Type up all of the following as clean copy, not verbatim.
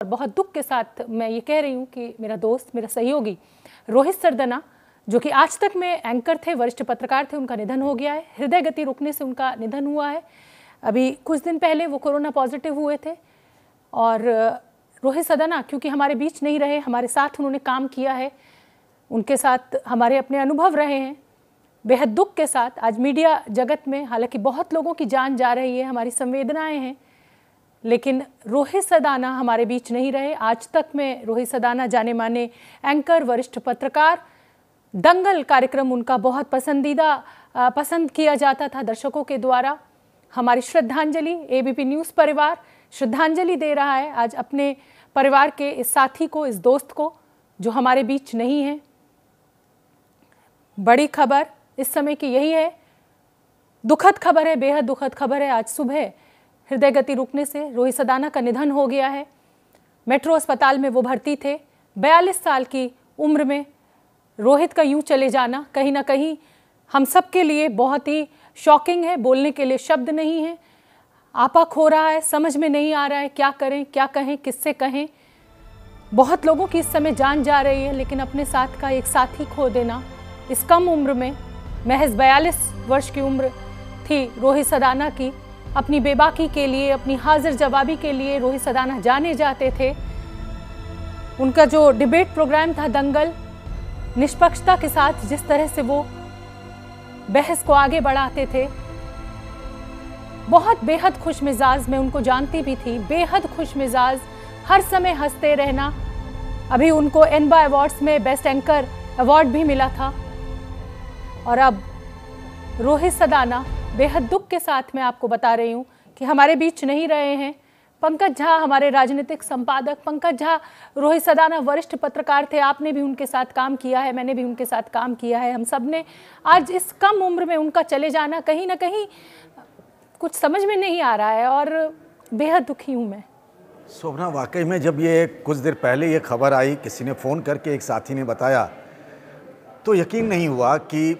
और बहुत दुख के साथ मैं ये कह रही हूँ कि मेरा दोस्त, मेरा सहयोगी रोहित सरदना, जो कि आज तक में एंकर थे, वरिष्ठ पत्रकार थे, उनका निधन हो गया है। हृदय गति रुकने से उनका निधन हुआ है। अभी कुछ दिन पहले वो कोरोना पॉजिटिव हुए थे। और रोहित सरदना क्योंकि हमारे बीच नहीं रहे, हमारे साथ उन्होंने काम किया है, उनके साथ हमारे अपने अनुभव रहे हैं। बेहद दुख के साथ आज मीडिया जगत में हालांकि बहुत लोगों की जान जा रही है, हमारी संवेदनाएं हैं, लेकिन रोहित सरदना हमारे बीच नहीं रहे। आज तक में रोहित सरदना जाने माने एंकर, वरिष्ठ पत्रकार, दंगल कार्यक्रम उनका बहुत पसंद किया जाता था दर्शकों के द्वारा। हमारी श्रद्धांजलि, एबीपी न्यूज़ परिवार श्रद्धांजलि दे रहा है आज अपने परिवार के इस साथी को, इस दोस्त को जो हमारे बीच नहीं है। बड़ी खबर इस समय की यही है, दुखद खबर है, बेहद दुखद खबर है। आज सुबह हृदय गति रुकने से रोहित सरदना का निधन हो गया है। मेट्रो अस्पताल में वो भर्ती थे। 42 साल की उम्र में रोहित का यूं चले जाना कहीं ना कहीं हम सब के लिए बहुत ही शॉकिंग है। बोलने के लिए शब्द नहीं है, आपा खो रहा है, समझ में नहीं आ रहा है क्या करें, क्या कहें, किससे कहें। बहुत लोगों की इस समय जान जा रही है, लेकिन अपने साथ का एक साथी खो देना इस कम उम्र में, महज 42 वर्ष की उम्र थी रोहित सरदना की। अपनी बेबाकी के लिए, अपनी हाजिर जवाबी के लिए रोहित सरदना जाने जाते थे। उनका जो डिबेट प्रोग्राम था दंगल, निष्पक्षता के साथ जिस तरह से वो बहस को आगे बढ़ाते थे, बहुत बेहद खुश मिजाज, मैं उनको जानती भी थी, बेहद खुश मिजाज, हर समय हंसते रहना। अभी उनको एनबा अवार्ड्स में बेस्ट एंकर अवार्ड भी मिला था। और अब रोहित सरदना बेहद दुख के साथ मैं आपको बता रही हूँ कि हमारे बीच नहीं रहे हैं। पंकज झा हमारे राजनीतिक संपादक, पंकज झा रोहित सरदना वरिष्ठ पत्रकार थे, आपने भी उनके साथ काम किया है, मैंने भी उनके साथ काम किया है, हम सब ने। आज इस कम उम्र में उनका चले जाना कहीं ना कहीं कुछ समझ में नहीं आ रहा है और बेहद दुखी हूँ मैं। शोभना, वाकई में जब ये कुछ देर पहले ये खबर आई, किसी ने फ़ोन करके एक साथी ने बताया, तो यकीन नहीं हुआ कि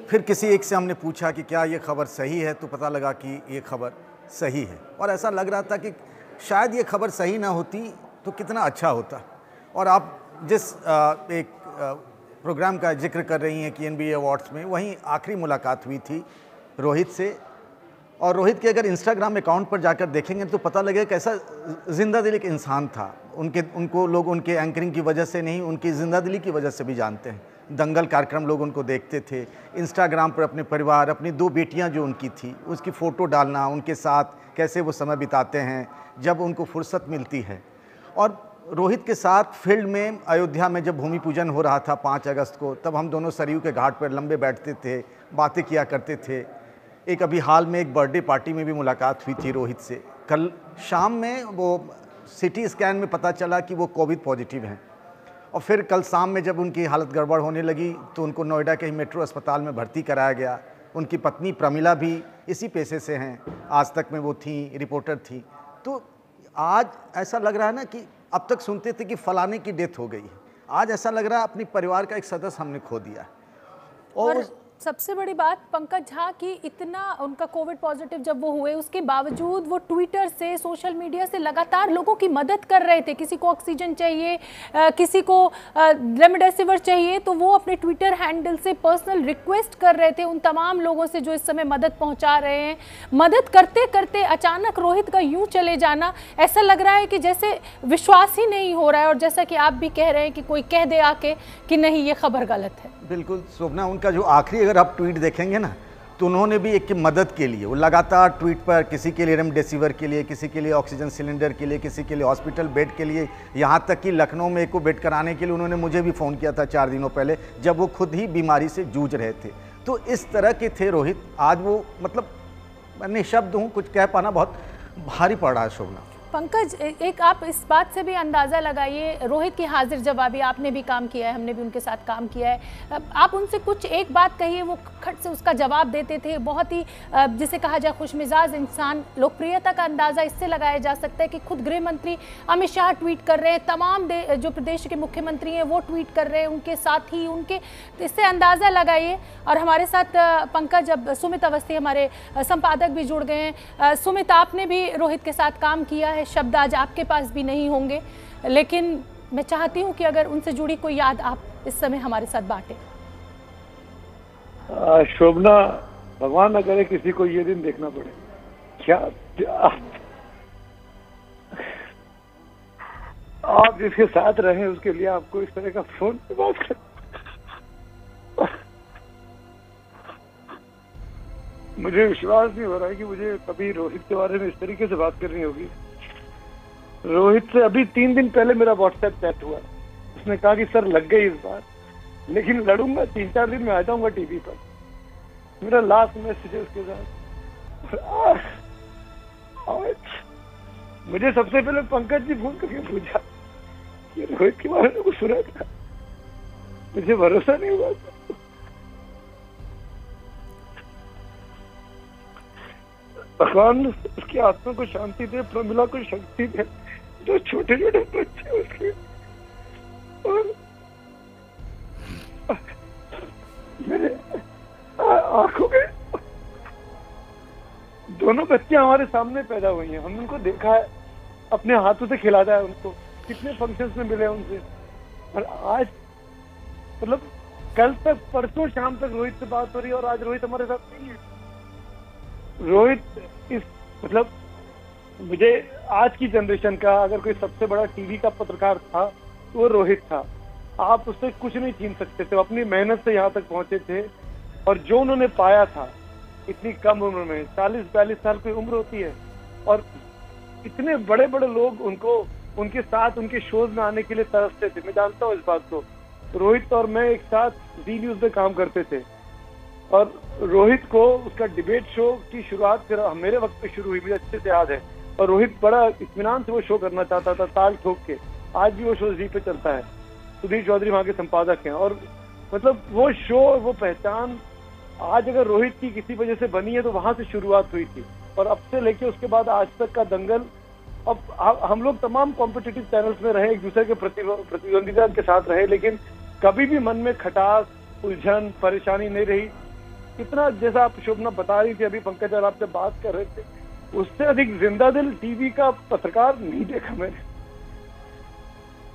फिर किसी एक से हमने पूछा कि क्या ये खबर सही है, तो पता लगा कि ये खबर सही है। और ऐसा लग रहा था कि शायद ये खबर सही ना होती तो कितना अच्छा होता। और आप जिस एक प्रोग्राम का जिक्र कर रही हैं कि एनबीए अवार्ड्स में, वहीं आखिरी मुलाकात हुई थी रोहित से। और रोहित के अगर इंस्टाग्राम अकाउंट पर जाकर देखेंगे तो पता लगेगा कैसा जिंदा दिल एक इंसान था। उनको लोग उनके एंकरिंग की वजह से नहीं, उनकी जिंदा दिली की वजह से भी जानते हैं। दंगल कार्यक्रम लोग उनको देखते थे। इंस्टाग्राम पर अपने परिवार, अपनी 2 बेटियां जो उनकी थी, उसकी फ़ोटो डालना, उनके साथ कैसे वो समय बिताते हैं जब उनको फुर्सत मिलती है। और रोहित के साथ फील्ड में अयोध्या में जब भूमि पूजन हो रहा था 5 अगस्त को, तब हम दोनों सरयू के घाट पर लंबे बैठते थे, बातें किया करते थे। एक अभी हाल में एक बर्थडे पार्टी में भी मुलाकात हुई थी रोहित से। कल शाम में वो सिटी स्कैन में पता चला कि वो कोविड पॉजिटिव हैं। और फिर कल शाम में जब उनकी हालत गड़बड़ होने लगी तो उनको नोएडा के ही मेट्रो अस्पताल में भर्ती कराया गया। उनकी पत्नी प्रमिला भी इसी पेशे से हैं, आज तक में वो थी, रिपोर्टर थी। तो आज ऐसा लग रहा है ना कि अब तक सुनते थे कि फलाने की डेथ हो गई है, आज ऐसा लग रहा है अपनी परिवार का एक सदस्य हमने खो दिया है। और सबसे बड़ी बात पंकज झा की, इतना उनका कोविड पॉजिटिव जब वो हुए, उसके बावजूद वो ट्विटर से, सोशल मीडिया से लगातार लोगों की मदद कर रहे थे। किसी को ऑक्सीजन चाहिए, किसी को रेमडेसिविर चाहिए, तो वो अपने ट्विटर हैंडल से पर्सनल रिक्वेस्ट कर रहे थे उन तमाम लोगों से जो इस समय मदद पहुंचा रहे हैं। मदद करते करते अचानक रोहित का यूं चले जाना, ऐसा लग रहा है कि जैसे विश्वास ही नहीं हो रहा है। और जैसा कि आप भी कह रहे हैं कि कोई कह दे आके कि नहीं ये खबर गलत है। बिल्कुल शोभना, उनका जो आखिरी अगर आप ट्वीट देखेंगे ना, तो उन्होंने भी एक की मदद के लिए वो लगातार ट्वीट पर किसी के लिए रेमडेसिविर के लिए, किसी के लिए ऑक्सीजन सिलेंडर के लिए, किसी के लिए हॉस्पिटल बेड के लिए, यहाँ तक कि लखनऊ में एक को बेड कराने के लिए उन्होंने मुझे भी फ़ोन किया था 4 दिनों पहले, जब वो खुद ही बीमारी से जूझ रहे थे। तो इस तरह के थे रोहित। आज वो मतलब मैं निःशब्द हूँ, कुछ कह पाना बहुत भारी पड़ रहा है। शोभना, पंकज, एक आप इस बात से भी अंदाज़ा लगाइए, रोहित की हाजिर जवाबी, आपने भी काम किया है, हमने भी उनके साथ काम किया है। आप उनसे कुछ एक बात कहिए, वो खट से उसका जवाब देते थे। बहुत ही जिसे कहा जाए खुशमिजाज इंसान। लोकप्रियता का अंदाज़ा इससे लगाया जा सकता है कि खुद गृह मंत्री अमित शाह ट्वीट कर रहे हैं, तमाम जो प्रदेश के मुख्यमंत्री हैं वो ट्वीट कर रहे हैं, उनके साथी, उनके, इससे अंदाज़ा लगाइए। और हमारे साथ पंकज, अब सुमित अवस्थी हमारे संपादक भी जुड़ गए हैं। सुमित, आपने भी रोहित के साथ काम किया है, शब्द आज आपके पास भी नहीं होंगे, लेकिन मैं चाहती हूँ कि अगर उनसे जुड़ी कोई याद आप इस समय हमारे साथ बांटें। शोभना, भगवान न करे किसी को ये दिन देखना पड़े। क्या आप जिसके साथ रहे उसके लिए आपको इस तरह का फोन पे बात कर, मुझे विश्वास नहीं हो रहा है कि मुझे कभी रोहित के बारे में इस तरीके से बात करनी होगी। रोहित से अभी 3 दिन पहले मेरा व्हाट्सएप चैट हुआ। उसने कहा कि सर लग गई इस बार, लेकिन लड़ूंगा, 3-4 दिन में आ जाऊंगा टीवी पर। मेरा लास्ट मैसेज है उसके साथ। मुझे सबसे पहले पंकज जी फोन करके पूछा कि रोहित के बारे में कुछ सुना था। मुझे भरोसा नहीं हुआ। भगवान उसकी आत्मा को शांति दे, प्रमिला को शक्ति दे, जो छोटे छोटे बच्चे उसके। और मेरे आंखों के दोनों बच्चे हमारे सामने पैदा हुई हैं। हमने उनको देखा है, अपने हाथों से खिलाया है उनको, कितने फंक्शंस में मिले उनसे। और आज मतलब कल तक, परसों शाम तक रोहित से बात हो रही है और आज रोहित हमारे साथ नहीं है। रोहित इस मतलब मुझे आज की जनरेशन का अगर कोई सबसे बड़ा टीवी का पत्रकार था तो वो रोहित था। आप उससे कुछ नहीं छीन सकते थे। अपनी मेहनत से यहाँ तक पहुंचे थे और जो उन्होंने पाया था इतनी कम उम्र में, 40-42 साल की उम्र होती है, और इतने बड़े बड़े लोग उनको उनके साथ उनके शोज में आने के लिए तरसते थे। मैं जानता हूँ इस बात को। रोहित और मैं एक साथ जी न्यूज में काम करते थे और रोहित को उसका डिबेट शो की शुरुआत फिर मेरे वक्त पे शुरू हुई, मुझे अच्छे से याद है। और रोहित बड़ा इत्मीनान से वो शो करना चाहता था, ताल ठोक के। आज भी वो शो जी पे चलता है। सुधीर चौधरी वहाँ के संपादक हैं। और मतलब वो शो, वो पहचान आज अगर रोहित की किसी वजह से बनी है तो वहां से शुरुआत हुई थी। और अब से लेके उसके बाद आज तक का दंगल, अब हम लोग तमाम कॉम्पिटिटिव चैनल्स में रहे, एक दूसरे के प्रतिद्वंदिता के साथ रहे, लेकिन कभी भी मन में खटास, उलझन, परेशानी नहीं रही। कितना, जैसा आप शोभना बता रही थी अभी, पंकज और आपसे बात कर रहे थे, उससे अधिक जिंदा दिल टीवी का पत्रकार नहीं देखा मैंने।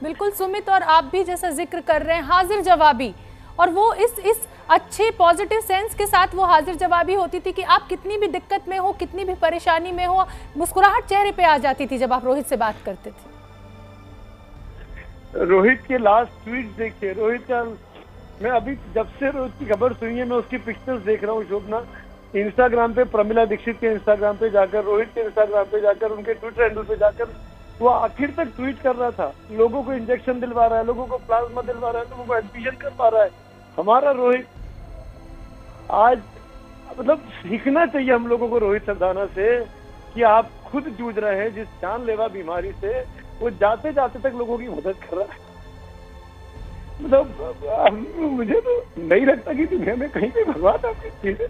बिल्कुल सुमित, और आप भी जैसा जिक्र कर रहे हैं, हाजिर जवाबी, और वो इस अच्छे पॉजिटिव सेंस के साथ वो हाजिर जवाबी होती थी कि आप कितनी भी दिक्कत में हो, कितनी भी परेशानी में हो, मुस्कुराहट चेहरे पे आ जाती थी जब आप रोहित से बात करते थे। रोहित के लास्ट ट्वीट देखिए, रोहित का, मैं अभी जब से रोहित की खबर सुनी है मैं उसकी पिक्चर्स देख रहा हूँ शोभना। इंस्टाग्राम पे, प्रमिला दीक्षित के इंस्टाग्राम पे जाकर, रोहित के इंस्टाग्राम पे जाकर, उनके ट्विटर हैंडल पे जाकर वो आखिर तक ट्वीट कर रहा था। लोगों को इंजेक्शन दिलवा रहा है, लोगों को प्लाज्मा दिलवा रहा है, लोगों को एडमिशन कर पा रहा है। हमारा रोहित आज, मतलब सीखना चाहिए हम लोगों को रोहित सरदाना से कि आप खुद जूझ रहे हैं जिस जानलेवा बीमारी से, वो जाते जाते तक लोगों की मदद कर रहा है। मतलब मुझे तो नहीं लगता कि दुनिया में कहीं भी भगवान आपकी चीज है।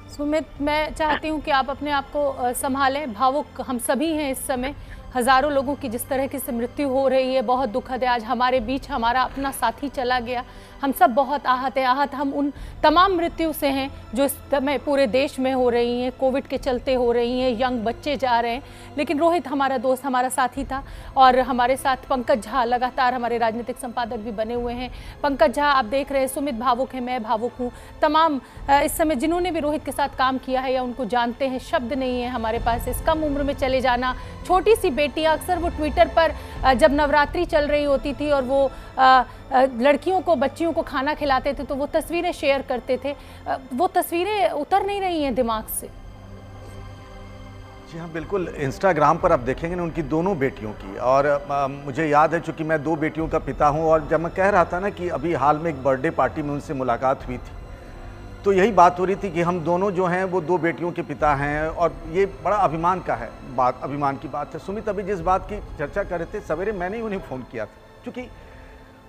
सुमित, मैं चाहती हूँ कि आप अपने आप को संभालें। भावुक हम सभी हैं इस समय। हज़ारों लोगों की जिस तरह की मृत्यु हो रही है, बहुत दुखद है। आज हमारे बीच हमारा अपना साथी चला गया। हम सब बहुत आहत हैं। आहत हम उन तमाम मृत्यु से हैं जो इस समय पूरे देश में हो रही हैं, कोविड के चलते हो रही हैं, यंग बच्चे जा रहे हैं। लेकिन रोहित हमारा दोस्त, हमारा साथी था। और हमारे साथ पंकज झा लगातार हमारे राजनीतिक संपादक भी बने हुए हैं। पंकज झा, आप देख रहे हैं, सुमित भावुक है, मैं भावुक हूँ। तमाम इस समय जिन्होंने भी रोहित के साथ काम किया है या उनको जानते हैं, शब्द नहीं है हमारे पास। इस कम उम्र में चले जाना, छोटी सी बेटियाँ, अक्सर वो ट्विटर पर जब नवरात्रि चल रही होती थी और वो लड़कियों को, बच्चियों को खाना खिलाते थे तो वो तस्वीरें शेयर करते थे, वो तस्वीरें उतर नहीं रही हैं दिमाग से। जी हाँ, बिल्कुल। इंस्टाग्राम पर आप देखेंगे ना उनकी दोनों बेटियों की, और मुझे याद है, चूँकि मैं 2 बेटियों का पिता हूँ, और जब मैं कह रहा था ना कि अभी हाल में एक बर्थडे पार्टी में उनसे मुलाकात हुई थी, तो यही बात हो रही थी कि हम दोनों जो हैं वो 2 बेटियों के पिता हैं, और ये बड़ा अभिमान का है बात, अभिमान की बात है। सुमित अभी जिस बात की चर्चा कर रहे थे, सवेरे मैंने ही उन्हें फ़ोन किया था, क्योंकि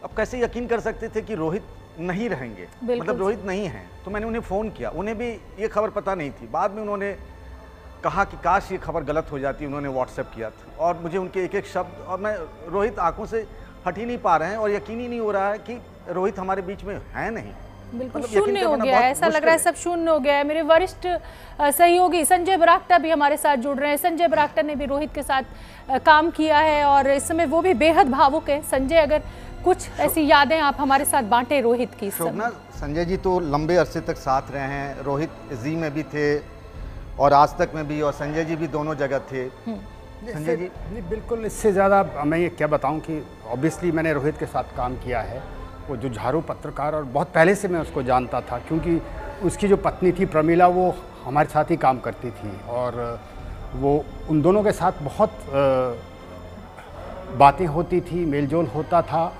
अब कैसे यकीन कर सकते थे कि रोहित नहीं रहेंगे, मतलब रोहित नहीं हैं। तो मैंने उन्हें फ़ोन किया, उन्हें भी ये खबर पता नहीं थी। बाद में उन्होंने कहा कि काश ये खबर गलत हो जाती, उन्होंने व्हाट्सएप किया था, और मुझे उनके एक एक शब्द, और मैं रोहित आंखों से हट ही नहीं पा रहे हैं, और यकीन ही नहीं हो रहा है कि रोहित हमारे बीच में है नहीं। बिल्कुल मतलब यकीन शून्य हो करना गया है, बहुत ऐसा लग मुश्किल रहा है सब शून्य हो गया है। मेरे वरिष्ठ सहयोगी संजय बरागटा भी हमारे साथ जुड़ रहे हैं। संजय बरागटा ने भी रोहित के साथ काम किया है और इस समय वो भी बेहद भावुक है। संजय, अगर कुछ ऐसी यादें आप हमारे साथ बांटे रोहित की। शोभना, संजय जी तो लंबे अरसे तक साथ रहे हैं, रोहित जी में भी थे और आज तक में भी, और संजय जी भी दोनों जगह थे। संजय जी नहीं, बिल्कुल इससे ज़्यादा मैं ये क्या बताऊं कि ऑब्वियसली मैंने रोहित के साथ काम किया है। वो जुझारू पत्रकार, और बहुत पहले से मैं उसको जानता था क्योंकि उसकी जो पत्नी थी प्रमीला वो हमारे साथ ही काम करती थी और वो उन दोनों के साथ बहुत बातें होती थी, मेलजोल होता था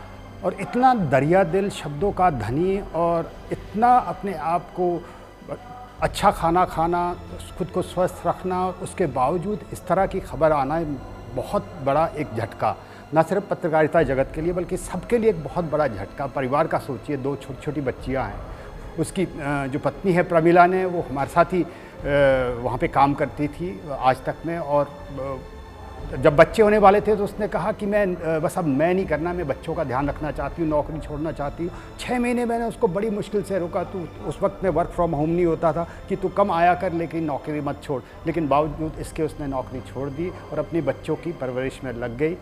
और इतना दरिया दिल, शब्दों का धनी और इतना अपने आप को अच्छा खाना खाना, खुद को स्वस्थ रखना, उसके बावजूद इस तरह की खबर आना बहुत बड़ा एक झटका, न सिर्फ पत्रकारिता जगत के लिए बल्कि सबके लिए एक बहुत बड़ा झटका। परिवार का सोचिए, 2 छोटी छोटी बच्चियां हैं, उसकी जो पत्नी है प्रमीला ने वो हमारे साथ ही वहाँ पे काम करती थी आज तक में, और जब बच्चे होने वाले थे तो उसने कहा कि मैं बस अब मैं नहीं करना, मैं बच्चों का ध्यान रखना चाहती हूँ, नौकरी छोड़ना चाहती हूँ। 6 महीने मैंने उसको बड़ी मुश्किल से रोका। तो उस वक्त में वर्क फ्रॉम होम नहीं होता था कि तू कम आया कर लेकिन नौकरी मत छोड़, लेकिन बावजूद इसके उसने नौकरी छोड़ दी और अपनी बच्चों की परवरिश में लग गई।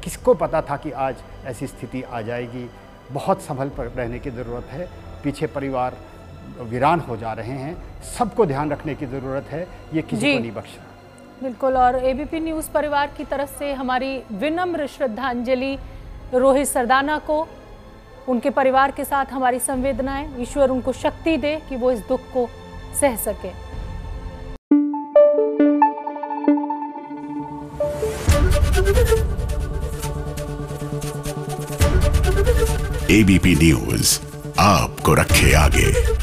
किसको पता था कि आज ऐसी स्थिति आ जाएगी। बहुत संभल कर रहने की ज़रूरत है, पीछे परिवार वीरान हो जा रहे हैं, सबको ध्यान रखने की ज़रूरत है, ये किसी को नहीं बख्शा। बिल्कुल, और एबीपी न्यूज़ परिवार की तरफ से हमारी विनम्र श्रद्धांजलि रोहित सरदाना को, उनके परिवार के साथ हमारी संवेदनाएं। ईश्वर उनको शक्ति दे कि वो इस दुख को सह सके। एबीपी न्यूज़ आपको रखे आगे।